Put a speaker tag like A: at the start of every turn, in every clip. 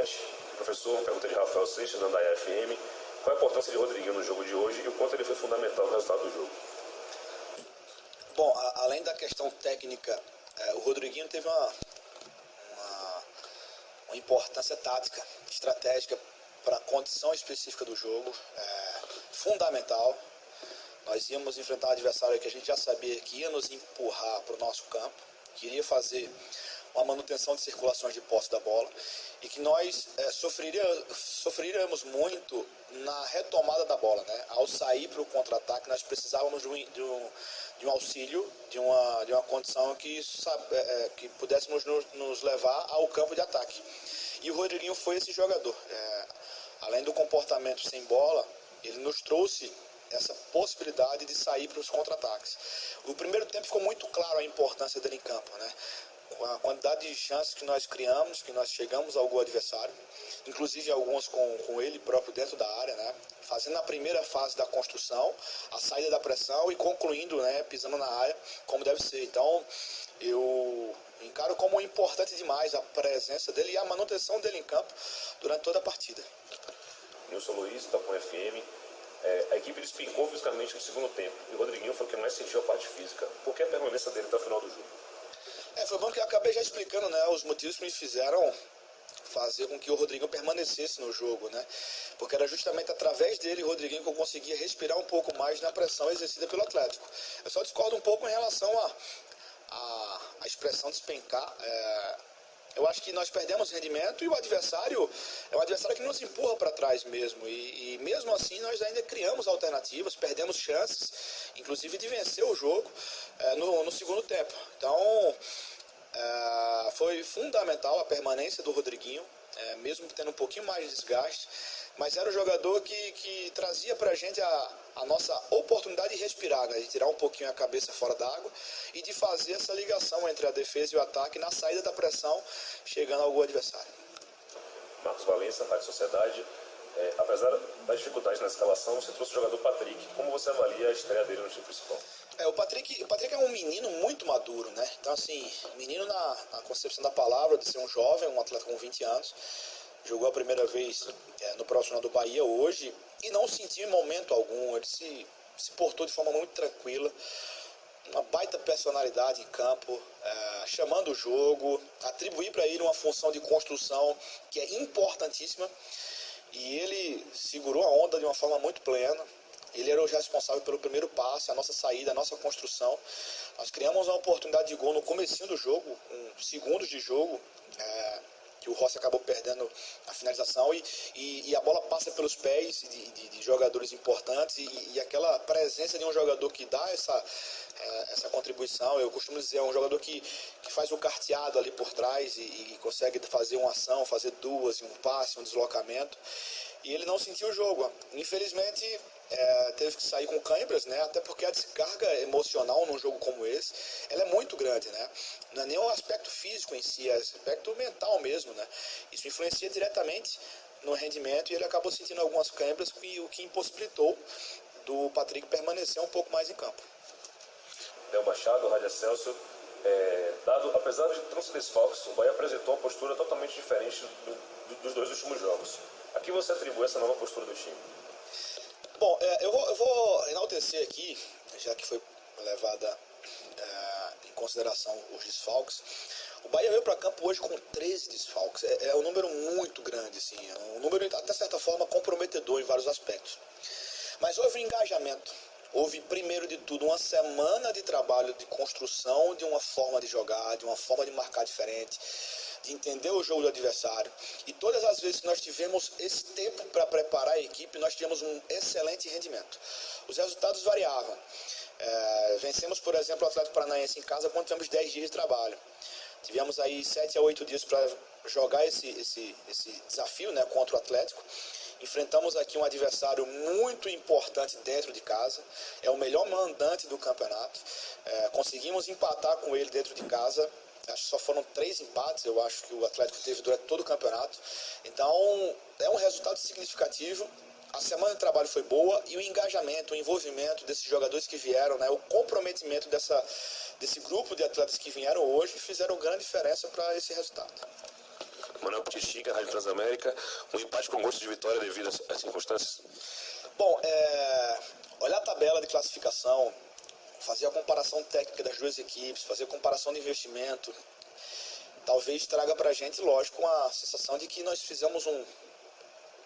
A: noite. Professor, pergunta de Rafael Seixas, da Andaiá FM. Qual a importância de Rodriguinho no jogo de hoje e o quanto ele foi fundamental no resultado do jogo?
B: Bom, além da questão técnica, o Rodriguinho teve uma importância tática, estratégica para a condição específica do jogo, fundamental. Nós íamos enfrentar um adversário que a gente já sabia que ia nos empurrar para o nosso campo, que iria fazer uma manutenção de circulações de posse da bola e que nós sofreríamos muito na retomada da bola, né? Ao sair para o contra-ataque, nós precisávamos de um auxílio, de uma condição que pudéssemos nos levar ao campo de ataque. E o Rodriguinho foi esse jogador. Além do comportamento sem bola, ele nos trouxe essa possibilidade de sair para os contra-ataques. O primeiro tempo ficou muito claro a importância dele em campo, né? Com a quantidade de chances que nós criamos, que nós chegamos ao gol adversário, inclusive alguns com ele próprio dentro da área, né? Fazendo a primeira fase da construção, a saída da pressão e concluindo, né? Pisando na área como deve ser. Então, eu encaro como importante demais a presença dele e a manutenção dele em campo durante toda a partida.
A: Nilson Luiz, da PON FM. A equipe despencou fisicamente no segundo tempo e o Rodriguinho foi quem mais sentiu a parte física. Por que a permanência dele até o final do jogo?
B: Foi bom que eu acabei já explicando, né, os motivos que me fizeram fazer com que o Rodriguinho permanecesse no jogo, né? Porque era justamente através dele, o Rodriguinho, que eu conseguia respirar um pouco mais na pressão exercida pelo Atlético. Eu só discordo um pouco em relação à expressão despencar. Eu acho que nós perdemos rendimento e o adversário é um adversário que nos empurra para trás mesmo. E mesmo assim nós ainda criamos alternativas, perdemos chances, inclusive de vencer o jogo no segundo tempo. Então foi fundamental a permanência do Rodriguinho, mesmo tendo um pouquinho mais de desgaste, mas era um jogador que trazia para a gente a nossa oportunidade de respirar, né? De tirar um pouquinho a cabeça fora d'água e de fazer essa ligação entre a defesa e o ataque na saída da pressão, chegando ao gol adversário.
A: Marcos Valença, Rádio Sociedade. Apesar das dificuldades na escalação, você trouxe o jogador Patrick. Como você avalia a estreia dele no time principal?
B: O Patrick é um menino muito maduro, né? Então, assim, menino na concepção da palavra, de ser um jovem, um atleta com 20 anos. Jogou a primeira vez no profissional do Bahia hoje e não sentiu em momento algum. Ele se portou de forma muito tranquila, uma baita personalidade em campo, chamando o jogo, atribuir para ele uma função de construção que é importantíssima e ele segurou a onda de uma forma muito plena. Ele era o responsável pelo primeiro passe, a nossa saída, a nossa construção. Nós criamos uma oportunidade de gol no comecinho do jogo, com segundos de jogo, que o Rossi acabou perdendo a finalização e a bola passa pelos pés de jogadores importantes e aquela presença de um jogador que dá essa contribuição. Eu costumo dizer, é um jogador que faz o carteado ali por trás e consegue fazer uma ação, fazer duas, um passe, um deslocamento, e ele não sentiu o jogo. Infelizmente, teve que sair com câimbras, né? Até porque a descarga emocional num jogo como esse, ela é muito grande, né? Não é nem o aspecto físico em si, é o aspecto mental mesmo, né? Isso influencia diretamente no rendimento e ele acabou sentindo algumas câimbras, o que impossibilitou do Patrick permanecer um pouco mais em campo.
A: Léo Machado, Rádio Excelsior. Apesar de tantos desfalques, o Bahia apresentou uma postura totalmente diferente dos dois últimos jogos. A que você atribui essa nova postura do time?
B: Bom, eu vou enaltecer aqui, já que foi levada em consideração os desfalques. O Bahia veio para campo hoje com 13 desfalques. É um número muito grande, assim, é um número até certa forma comprometedor em vários aspectos. Mas houve um engajamento. Houve, primeiro de tudo, uma semana de trabalho de construção de uma forma de jogar, de uma forma de marcar diferente, de entender o jogo do adversário. E todas as vezes que nós tivemos esse tempo para preparar a equipe, nós tivemos um excelente rendimento. Os resultados variavam. Vencemos, por exemplo, o Atlético Paranaense em casa quando tivemos 10 dias de trabalho. Tivemos aí 7 a 8 dias para jogar esse desafio, né, contra o Atlético. Enfrentamos aqui um adversário muito importante dentro de casa, é o melhor mandante do campeonato. Conseguimos empatar com ele dentro de casa. Acho que só foram 3 empates, eu acho que o Atlético teve durante todo o campeonato. Então, é um resultado significativo. A semana de trabalho foi boa e o engajamento, o envolvimento desses jogadores que vieram, né, o comprometimento desse grupo de atletas que vieram hoje fizeram grande diferença para esse resultado.
A: Manuel Esporte Estica, Rádio Transamérica. Um empate com gosto de vitória devido às circunstâncias?
B: Bom, olhar a tabela de classificação, fazer a comparação técnica das duas equipes, fazer a comparação de investimento, talvez traga pra gente, lógico, uma sensação de que nós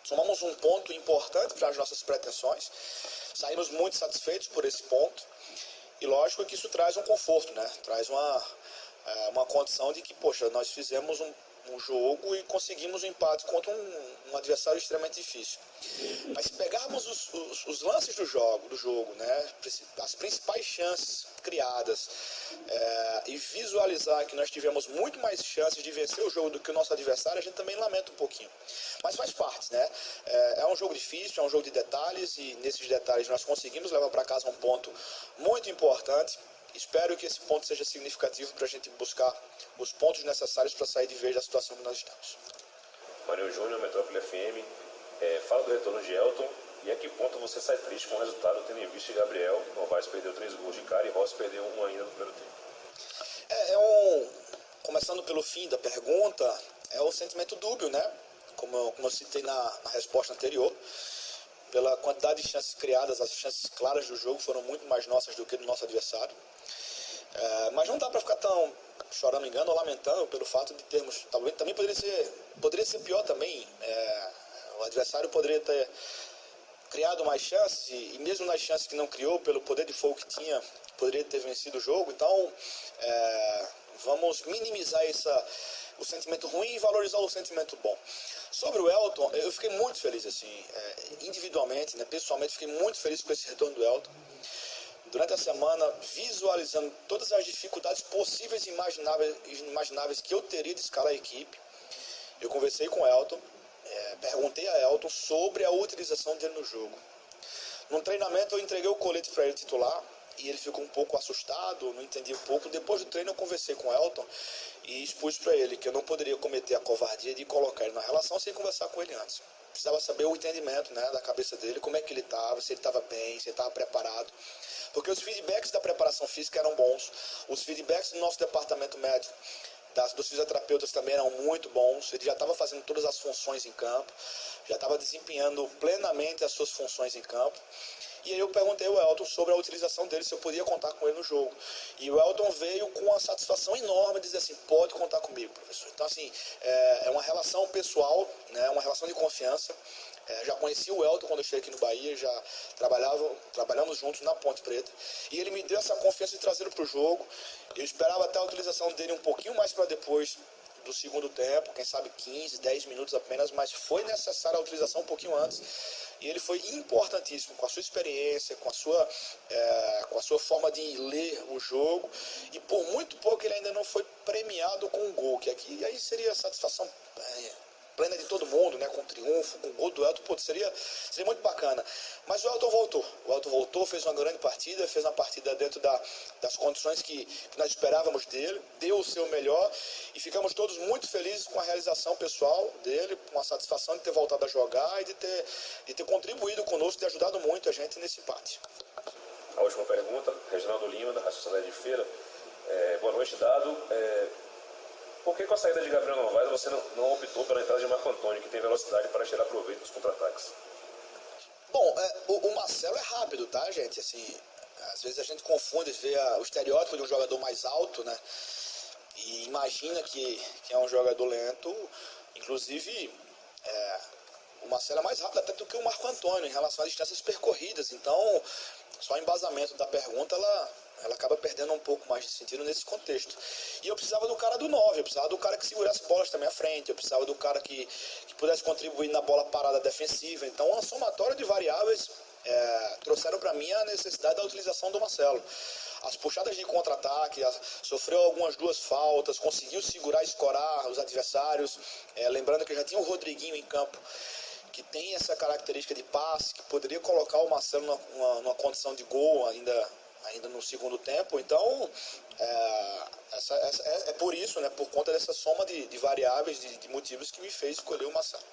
B: somamos um ponto importante para as nossas pretensões, saímos muito satisfeitos por esse ponto, e lógico que isso traz um conforto, né? Traz uma condição de que, poxa, nós fizemos um jogo e conseguimos um empate contra um adversário extremamente difícil. Mas se pegarmos os lances do jogo, né, as principais chances criadas, e visualizar que nós tivemos muito mais chances de vencer o jogo do que o nosso adversário, a gente também lamenta um pouquinho. Mas faz parte, né? É um jogo difícil, é um jogo de detalhes, e nesses detalhes nós conseguimos levar para casa um ponto muito importante. Espero que esse ponto seja significativo para a gente buscar os pontos necessários para sair de vez da situação que nós estamos.
A: Marinho Júnior, Metrópole FM, fala do retorno de Elton e a que ponto você sai triste com o resultado, tendo em vista que Gabriel Novaes perdeu 3 gols de cara e Rossi perdeu um ainda no primeiro tempo.
B: Começando pelo fim da pergunta, é o sentimento dúbio, né? Como eu citei na resposta anterior. Pela quantidade de chances criadas, as chances claras do jogo foram muito mais nossas do que do nosso adversário. Mas não dá para ficar tão chorando engano ou lamentando pelo fato de termos... Também poderia ser pior também. O adversário poderia ter criado mais chances e mesmo nas chances que não criou, pelo poder de fogo que tinha, poderia ter vencido o jogo. Então, vamos minimizar o sentimento ruim e valorizar o sentimento bom. Sobre o Elton, eu fiquei muito feliz, assim, individualmente, né, pessoalmente, fiquei muito feliz com esse retorno do Elton. Durante a semana, visualizando todas as dificuldades possíveis e imagináveis que eu teria de escalar a equipe, eu conversei com o Elton, perguntei a Elton sobre a utilização dele no jogo. No treinamento, eu entreguei o colete para ele titular, e ele ficou um pouco assustado, não entendia um pouco. Depois do treino eu conversei com o Elton e expus para ele que eu não poderia cometer a covardia de colocar ele na relação sem conversar com ele antes. Precisava saber o entendimento, né, da cabeça dele, como é que ele estava, se ele estava bem, se ele estava preparado. Porque os feedbacks da preparação física eram bons, os feedbacks do nosso departamento médico, dos fisioterapeutas também eram muito bons. Ele já estava fazendo todas as funções em campo, já estava desempenhando plenamente as suas funções em campo. E aí eu perguntei ao Elton sobre a utilização dele, se eu podia contar com ele no jogo. E o Elton veio com uma satisfação enorme, dizer assim, pode contar comigo, professor. Então, assim, é uma relação pessoal, né, uma relação de confiança. Já conheci o Elton quando eu cheguei aqui no Bahia, já trabalhamos juntos na Ponte Preta. E ele me deu essa confiança de trazê-lo para o jogo. Eu esperava até a utilização dele um pouquinho mais para depois do segundo tempo, quem sabe 15, 10 minutos apenas, mas foi necessária a utilização um pouquinho antes. E ele foi importantíssimo, com a sua experiência, com a sua forma de ler o jogo. E por muito pouco ele ainda não foi premiado com um gol, que aqui aí seria satisfação plena de todo mundo, né, com triunfo, com gol do Elton, seria muito bacana. Mas o Elton voltou, fez uma grande partida, fez uma partida dentro das condições que nós esperávamos dele, deu o seu melhor e ficamos todos muito felizes com a realização pessoal dele, com a satisfação de ter voltado a jogar e de ter contribuído conosco, de ter ajudado muito a gente nesse empate.
A: A última pergunta, Reginaldo Lima, da Sociedade de Feira. Boa noite, Dado. Por que com a saída de Gabriel Novaes você não optou pela entrada de Marco Antônio, que tem velocidade para tirar proveito dos contra-ataques?
B: Bom, o Marcelo é rápido, tá, gente? Assim, às vezes a gente confunde, vê o estereótipo de um jogador mais alto, né? E imagina que é um jogador lento. Inclusive, o Marcelo é mais rápido até do que o Marco Antônio em relação às distâncias percorridas. Então, só o embasamento da pergunta, ela acaba perdendo um pouco mais de sentido nesse contexto. E eu precisava do cara do 9, eu precisava do cara que segurasse bolas também à frente, eu precisava do cara que pudesse contribuir na bola parada defensiva. Então, uma somatória de variáveis trouxeram para mim a necessidade da utilização do Marcelo. As puxadas de contra-ataque, sofreu algumas 2 faltas, conseguiu segurar e escorar os adversários. Lembrando que já tinha o Rodriguinho em campo, que tem essa característica de passe, que poderia colocar o Marcelo numa condição de gol ainda no segundo tempo. Então, é por isso, né, por conta dessa soma de variáveis, de motivos que me fez escolher o Marcelo.